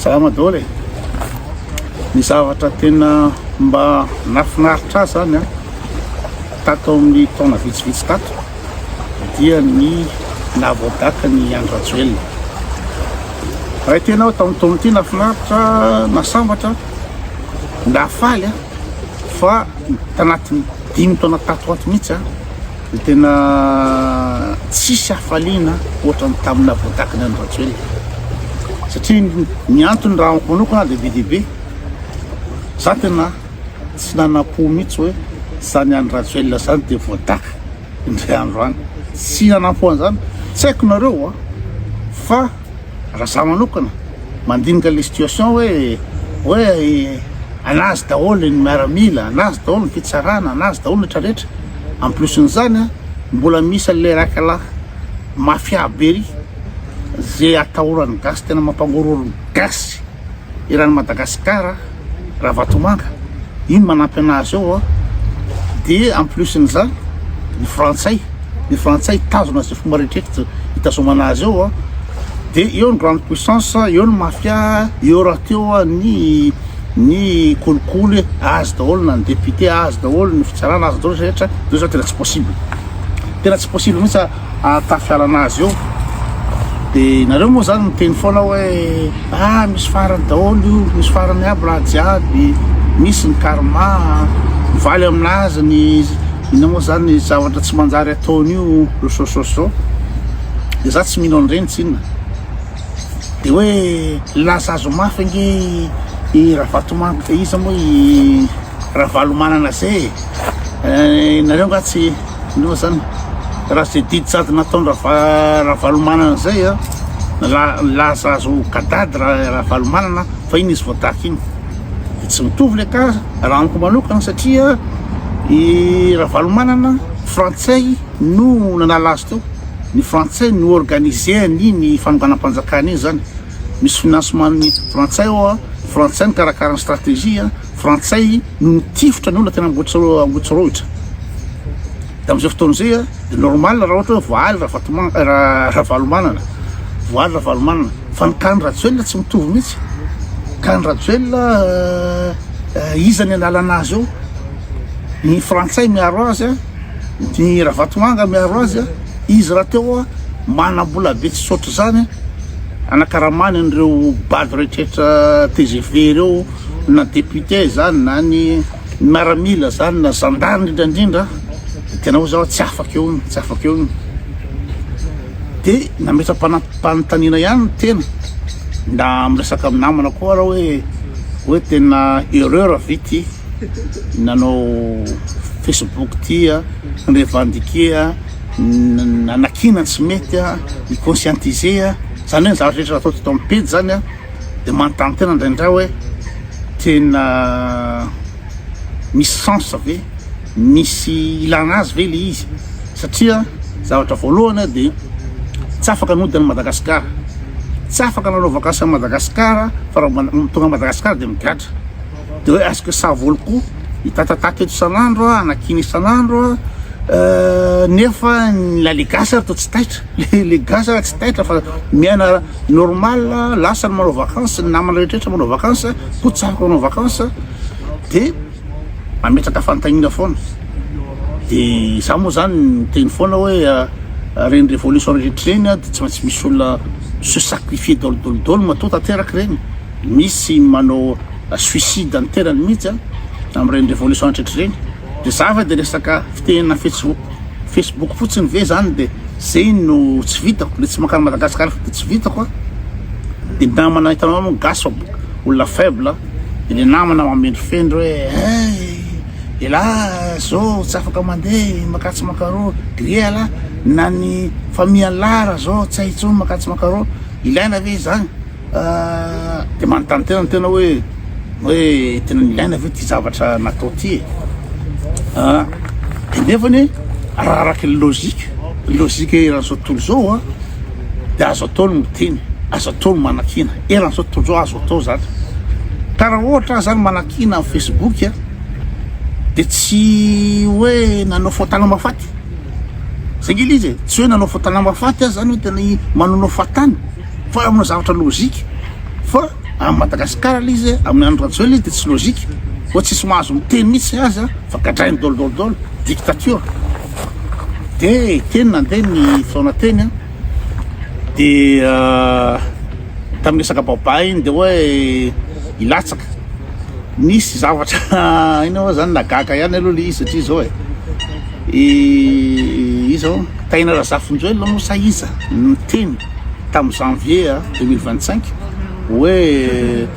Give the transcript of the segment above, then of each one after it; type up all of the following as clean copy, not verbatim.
Salama daholo e. Ny zavatra tena mba nafinaritra zany a tato amin'ny taona vitsivitsy tato dia ny navoadaka ny Andry Rajoelina. Raha tena ao tamin'ny taona ity nafinaritra nasambatra nafaly a fa tanatin'ny 5 taona tato ato mihitsy a dia tena tsisy hafaliana ohatra ny tamin'ny navoadaka ny Andry Rajoelina. Satria ny antony raha amiko manokana dia be dia be za tena tsy nanam-po mihitsy hoe zany Andry Rajoelina zany dia voadaka indray andro any, tsy nanam-po an'izany. Tsy haiko nareo a fa raha za manokana mandinika le situation hoe anazy daholo ny miaramila, anazy daholo ny fitsarana, anazy daholo ny rehetrarehetra. En plus n'izany a mbola misy le rakalahy mafia be ry zay atahorany gasy tena mampangororo gasy irany Madagasikara raha Vatomanga, iny manampy anazy eo a. Dia en plus n'izany ny frantsay tazona zay fomba rehetrarehetra hitazoma anazy eo a. Dia eo ny grande puissance, eo ny mafia, eo raha teo a ny kolikoly azy daholo na ny député azy daholo ny fitsarana azy daholo rehetra. Dia zao tena tsy possible, tena tsy possible mihitsy atafiala anazy eo. Dia nareo moa zany miteny foana hoe misy farany daholo io, misy farany aby raha jiaby, misy ny karma mivaly aminazy ny ina moa zany zavatra tsy manjary ataon'io rosososo. Dia za tsy mino an'ireny tsy inona. Dia hoe lasa azo mafy ange i raha Vatomanga ka iza moa i raha valomanana zay. Nareo nga tsy ino zany raha zay didy sady nataony raha valomanana zay a lasa azo kadady raha valomanana fa iny izy voadaka iny. Dia tsy mitovy le ka raha amiko manokana satria i raha valomanana frantsay no nanala azy teo. Ny frantsay no organisé ny fanonganam-panjakana iny zany. Misy financement ny frantsay ao a, frantsay ny karakara ny stratégie, frantsay no nitifitra ny olona tena ambotsorohitra. Da amin'izay fotoana izay a dia normal raha ohatra hoe voaly raha valomanana, voaly raha valomanana. Fa ny Kany Rajoelina tsy mitovy mihitsy. Kany Rajoelina iza ny anala anazy eo. Ny frantsay miaro azy a, ny raha Vatomanga miaro azy a. Izy raha teo a manam-bola be tsy saotra zany anakaramany an'ireo bady rehetrarehetra TGV reo na député zany na ny miaramila zany na zandary indrindrandrindra. Tena ho zao tsy afaka eo iny, tsy afaka eo iny. Dia nametra-panontaniana ihany tena na miresaka amin'ny namana koa raha hoe tena erreur vity nanao Facebook ty a revendiqué a nanakina tsy mety a ny conscientiser a zany hoe zavatra rehetra atao tao amin'ny pejy zany a. Dia manontany tena indraindray hoe tena misy sens ve, misy ilana azy ve le izy. Satria zavatra voalohany dia tsy afaka nody ny Madagasikara, tsy afaka nanao vakansy amin'ny Madagasikara fa raha tonga Madagasikara dia migatra. Dia hoe est-ce que ça vaut le coup hitatataka eto isan'andro a, anakina isan'andro a, nefa la le gasy atao tsy taitra, le gasy tsy taitra fa miaina normal, lasa ny manao vakansy, ny namana rehetrarehetra manao vakansy, ko tsy afaka manao vakansy. Dia mametraka fanontaniana foana. Dia za moa zany miteny foana hoe reny révolution rehetra reny a dia tsy maintsy misy olona se sacrifier daholo matoa tanteraka reny. Misy manao suicide ny terany mihitsy a amin'ireny révolution rehetra reny. Dia za fa dia resaka fitenena Facebook fotsiny ve zany dia zay no tsy vitako, le tsy makany Madagasikara dia tsy vitako a. Dia namana hitanao moa gasy olona faible. Dia le namana mamendrifendry hoe ela zao tsy afaka mandeha makatsy makarô gria la na ny famille lara zao tsy haintsony makatsy makarô ilaina ve zany. Dia manontany tena hoe tena ilaina ve ty zavatra natao ty e. Dia nefany raha araky logika eran'izao tontolo zao a dia azo atao ny miteny, azo atao ny manakina eran'izao tontolo zao, azo atao zany. Ka raha ohatra zany manakina amin'ny Facebook a dia tsy hoe nanao fahatana mafaty zay ngely izy e. Tsy hoe nanao fahatana mafaty azy zany hoe tena manonao fahatany fa aminao zavatra logika. Fa a Madagasikara le izy amin'ny andro ratsy hoe izy de tsy logika fa tsisy mahazo miteny mihitsy azy fa gadrainy dôlodôlodôlo dictature de teny nandeha ny fotoana teny de tamin'ny resaka baba iny de hoe ilatsaka nisy zavatra ina hoe zany nagaka ihany aloha le izy satria zao izao Taina Razafinjoelina no sahiza niteny tamin'ny janvier 2025 hoe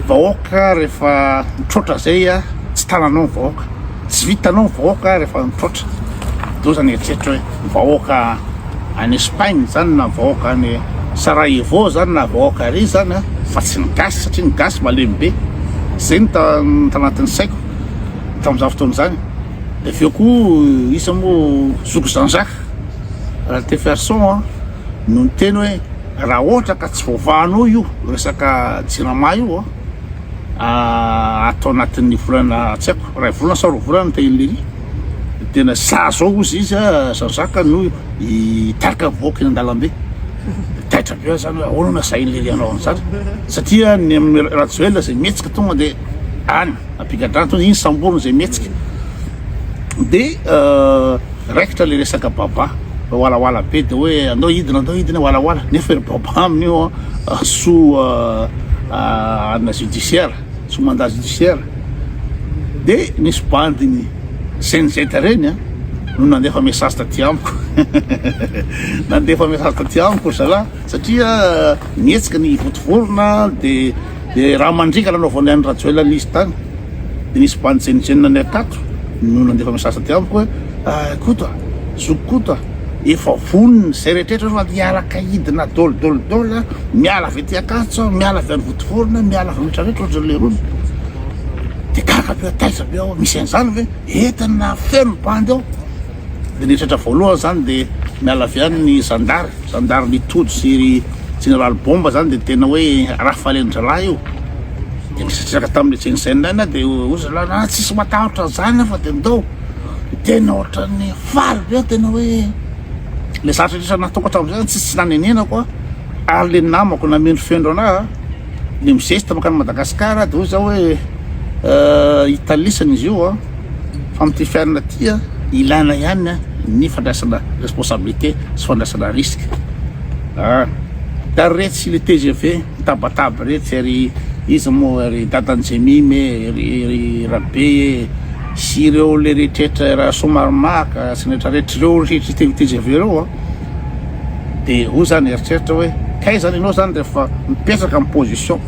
vahoaka rehefa mitrotra zay tsy tananao vahoaka tsy vitanao vahoaka rehefa mitrotra do zany eritreritra hoe vahoaka any Espagne zany na vahoaka any Sarajevo zany na vahoaka ary zany fa tsy ny gasy satria ny gasy malemy be zay ny tanatin'ny saiko tamin'izao fotoana zany de aveo koa isa moa Zoko Jean-Jacques raha te ferson no niteny hoe raha ohatra ka tsy voavahanao io resaka jirama io atao anatin'ny volana tsy haiko ray volana sa roa volana tehiliry tena sa zao izy Jean-Jacques no hitarika vahoaka eny an-dalambe taitra be zany hoe ahoana na sahin'lery anao an'zany satria ny amin'ny Ratjoelina zay mihetsika tonga de any ampigadrana tonga iny samborona zay mihetsika de raikitra le resaka baba walawala be de hoe andao hidina walawala nefa ry baba amin'io so ana judiciaire so mandat judiciaire de nisy bandiny CNZ reny no nandefa message taty amiko nandefa message taty amiko zala satria mihetsika ny votovorona de raha mandrika nanaovany any Ratjoelina izy tany de nisy bandy CNZ ny akato no nandefa message taty amiko hoe koto Zokoto efa voniny zay rehetrarehetra fa hiaraka hidina dôlodôlodôla miala avy aty akatso miala avy any votovorona miala avy rehetrarehetra ohatry le rony de kaka be taitra be ao misy an'izany ve entina feno bandy ao de nitratra voalohany zany de miala avy any ny zandary nitody sy général bomba zany de tena hoe raha falendralahy io de misatraka tamin'ny tsenisenina de ozala tsisy matahotra zany fa de ndao tena ohatrany faly be tena hoe le zatra rehetra natokatra am'zay tsy nanenena koa ary le namako namendry fendro ana le mizesy makany Madagasikara de zao hoe italisana izy io fa am'ty fiainana ty ilana ihany ny fandraisana responsabilité sy fandraisana risque da retsy le TGV tabataba retsy ary izy moa ry dadanjemime ry rabe sy ireo le rehetrarehetra raha somaromaka sy rehetrarehetra ireo rehetra TGV reo de ho zany eritreritra hoe kay zany ianao zany rehefa mipetraka amin'ny position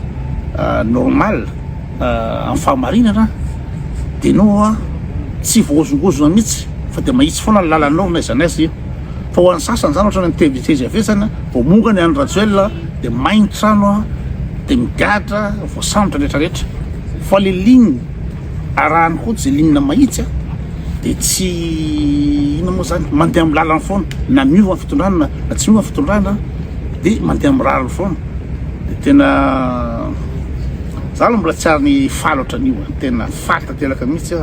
normale amin'ny fahamarinana de anao tsy voazongozona mihitsy fa de mahitsy foana ny lalanao na izanaiza io fa ho an'ny sasany zany ohatra ny TGV zany vao mongany any Ratjoelina de mainy trano de migadra voasambotra rehetrarehetra fa le ligne arahany kotsy ligne mahitsy de tsy ina moa zany mandeha amin'ny lalany foana na miova ny fitondrana na tsy miova ny fitondrana de mandeha amin'ny rariny foana de tena zany mbola tsy ary ny faly ohatran'io tena faly tanteraka mihitsy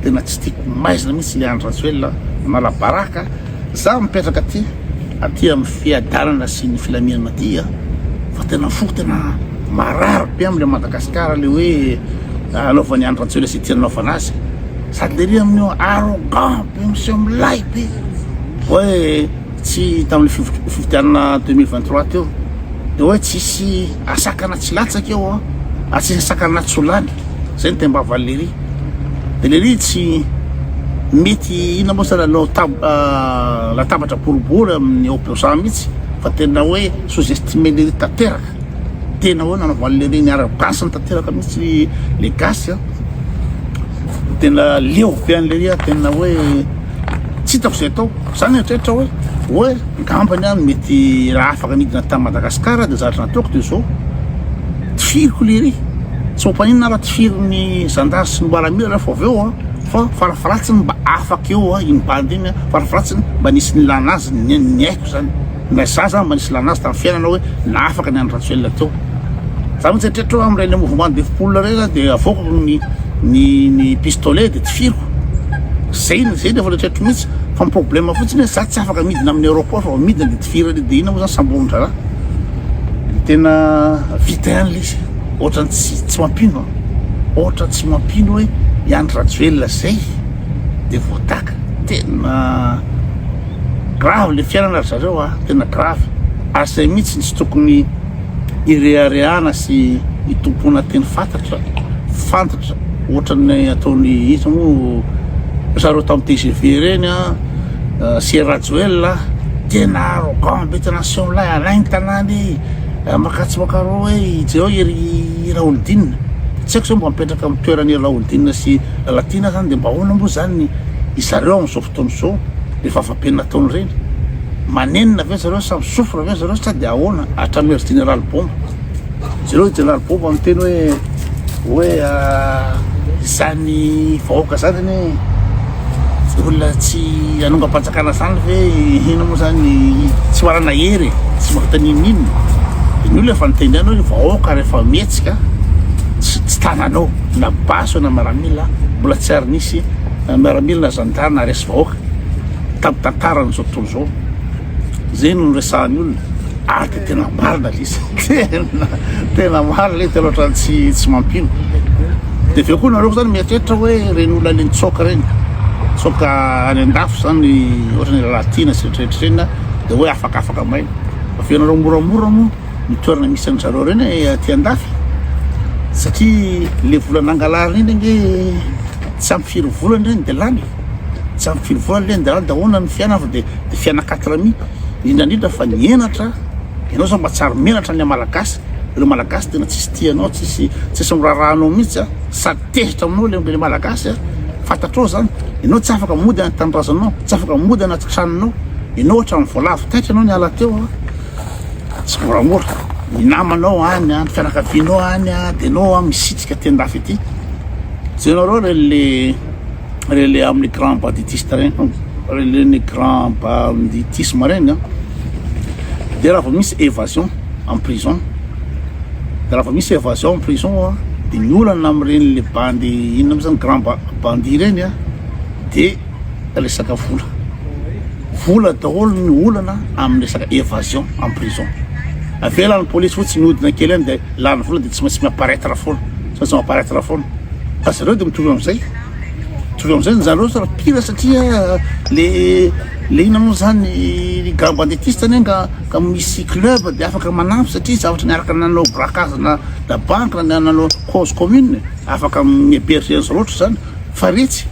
tena tsy tiako maizina mihitsy le andro Ratjoelina malabaraka za mipetraka aty amin'ny fiadanana sy ny filaminana aty fa tena fo tena marary be am'le Madagasikara le hoe anaovany andro Ratjoelina sy tia nanaovana azy sady le ry amin'io arrogant be miseho milay be hoe tsy tamin'le fifidianana 2023 teo de hoe tsisy asakana tsy latsaka eo tsisy asakana tsy olany zay ny tembavaly lery de lery tsy mety ina moa sana latabatra boribory amin'ny opposant mihitsy fa tena hoe sous-estimé lery tanteraka tena hoe nanaovany lery ny arrogance tanteraka mihitsy le gasy tena leo be an'lery tena hoe tsy hitako zay atao zany eritreritra hoe ngambany mety raha afaka nidina tamin'ny Madagasikara de zatra nataoko de zao tifiriko lery tsy mampanina raha tifiriny zandary sy ny mbaramira rehefa avy eo fa farafaratsiny mba afaka eo iny bandy iny farafaratsiny mba nisy ny lanazy ny haiko zany na za zany mba nisy lanazy tamin'ny fiainana hoe na afaka ny andro Ratjoelina teo za mitsy eritreritra amin'ireny mouvement de foule reny de avokako ny pistolet de tifiriko zay rehefa rehetrarehetra mihitsy fa ny problème fotsiny hoe za tsy afaka midina amin'ny aéroport fa midina de tifirany de ina moa zany samboron-drara tena vita ihany le izy ohatra tsy mampino ohatra tsy mampino hoe iandry rajoelona zay de voataka tena grave le fiainana ry zareo tena grave ary zay mihitsy tsy tokony irehareana sy itompona teny fantatra ohatran'ny ataony izy moa zareo tamin'ny TGV reny sy rajoelona tena arrogant be tena sionlay alainy tanany makatsy makarao hoe zao iry Raolidina tsy haiko zao mba mipetraka amin'ny toerany Raolidina sy Latina zany de mba ahoana moa zany izareo amin'izao fotoana zao rehefa avampenina taony reny manenina ve zareo sa misofra ve zareo sa de ahoana hatramin'ny général bomba zareo général bomba miteny hoe zany vahoaka zany ane olona tsy anonga-panjakana zany ve ina moa zany tsy marana hery tsy mahita ninina ny olona efa nitendry anao vahoaka rehefa mihetsika tsy tananao na baso na miaramila mbola tsy ary nisy miaramila na gendarme na resy vahoaka tamin'ny tantarany zao tontolo zao zay no resahan'ny olona de tena marina lisa tena marina le tena ohatrany tsy mampino de aveo koa nareo zany mieritreritra hoe reny olona le nitsoka reny tsoka any andafo zany ohatrany Latina sy rehetrarehetra reny de hoe afakafaka maina aveo nareo moramora moa ny toerana misy an'zareo reny aty andafy satria le vola nangalary reny nge tsy ampy firy volany reny de lany tsy ampy firy volany reny de lany de ahoana ny fiaina fa de fiaina 4 mi indrindra fa nienatra ianao zao mba tsary menatra ny malagasy ireo malagasy tena tsisy tianao tsisy mirarahanao mihitsy sady tezitra aminao le malagasy fantatrao zany ianao tsy afaka mody anaty tanindrazanao tsy afaka mody anaty tranonao ianao ohatrany voalavo taitra anao niala teo tsy moramora ny namanao any ny fianakavianao any de anao misitrika ty-andafy ity zay nareo rele amin'ny grand banditiste reny reny grand banditisme reny de raha vao misy évasion en prison de ny olana am'reny le bandy inona am'zany grand bandit reny de resaka vola daholo ny olana amin'ny resaka évasion en prison aveo lany police fotsy mihodina kely any de lany vola de tsy maintsy miapparaître foana tsy maintsy miapparaître foana fa zareo de mitovy am'zay zareo sara pire satria le ina moa zany grand banditiste ny ka misy club de afaka manampy satria zavatra niaraka nanao braquage na banque na nanao cause commune afaka mihéberger an'zao loatra zany fa retsy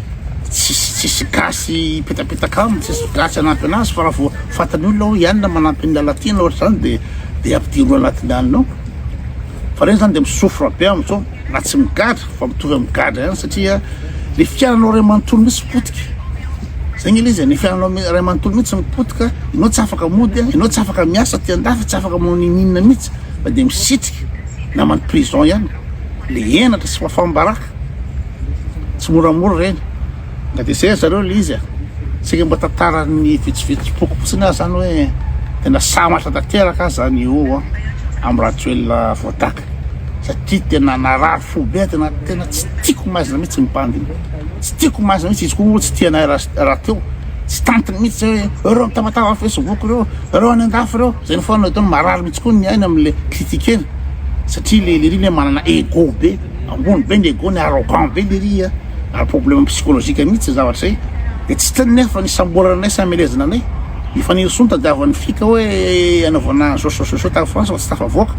tsisy gasy petapetaka aminy tsisy gasy anampy anazy fa raha vo fantany olona hoe ianina manampy ny Latina ohatra zany de ampidiro anatin'ny aninao fa reny zany de misofra be am'zao na tsy migadra fa mitovy amin'ny gadra ihany satria le fiainanao ray manontolo mihitsy potika zay ny izy ny fiainanao ray manontolo mihitsy mipotika ianao tsy afaka mody ianao tsy afaka miasa ty andafy tsy afaka manao ninina mihitsy fa de misitrika na many prison ihany le enatra sy mafambaraka tsy moramora reny da de zay zareo le izy sika mba tantarany vitsivitsipoko fotsiny azy zany hoe tena samatra tanteraka zany io amin'ny rajoelona voataka satria tena narary fo be tena tsy tiako mazina mihitsy mipandy tsy tiako mazina mihitsy izy koa moa tsy tianay raha teo tsy tantiny mihitsy hoe reo mitamatava Facebook reo any andafy reo zay ny foana ataony marary mihitsy koa ny aina am'le critique eny satria le ry le manana ego be ambony be ny ego ny arrogant be le ry ary problème psychologique mihitsy zavatra zay de tsy tany nefa ny samboranay sy amelezana anay ifanirisony tadiavan'ny fika hoe anaovana sosososo ta France fa tsy tafavoaka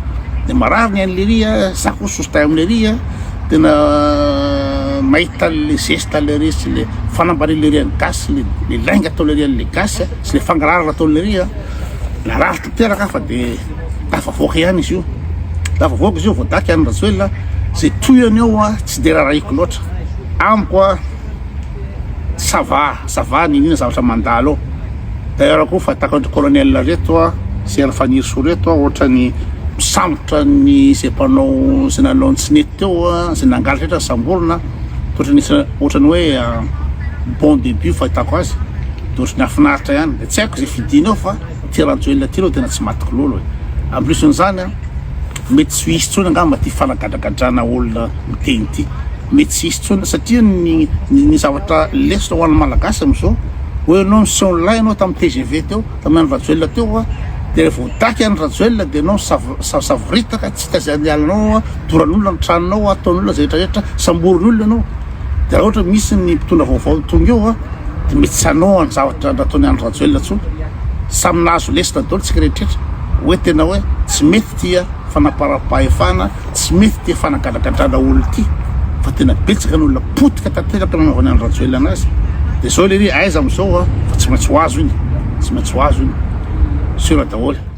de marary ny an'le ry za koa sositay am'le ry tena mahita le geste le ry sy le fanambary le ry any gasy le lainga atao le ry an'le gasy sy le fangarara atao le ry narary tanteraka fa de tafavoaka ihany izy io tafavoaka izy io voadaky any rajoelona zay toyany ao tsy de rarahiko loatra amiko sava ninina zavatra mandalo ao d'ailleurs koa fatako ny colonel reto sy faniso reto ohatrany misambotra ny zay mpanao zay nanao ny tsinety teo zay nangaly rehetra samborona ohatrany hoe bon début fahitako azy de ohatrany afinaritra ihany de tsy haiko zay fidiny ao fa ty rajoelona ty reo tena tsy matiky lolo en plus n'zany mety tsy hisy tsony angamba ty fanagadragadrana olona miteny ty mety tsy hisy tsony satria ny zavatra lesona ho an'ny malagasy am'zao hoe anao sy onlay anao tamin'ny TGV teo tamin'ny rajoelona teo de voataky any rajoelona de anao savoritaka tsy tazany alanao toran'olona ny tranonao ataon'olona zay rehetrarehetra samborin'olona anao de raha ohatra misy ny mpitondra vaovao tonga eo de mety tsy anao any zavatra nataony any rajoelona tsony saminazo lesina daholo tsika rehetrarehetra hoe tena hoe tsy mety tia fanapara-pahefana tsy mety tia fanagadragadrana olo ty fa tena betsaka n'olona potika tanteraka nanaovany any rajoelona anazy de zao le ry aiza am'izao fa tsy maintsy ho azo iny tsy maintsy ho azo iny sura daholo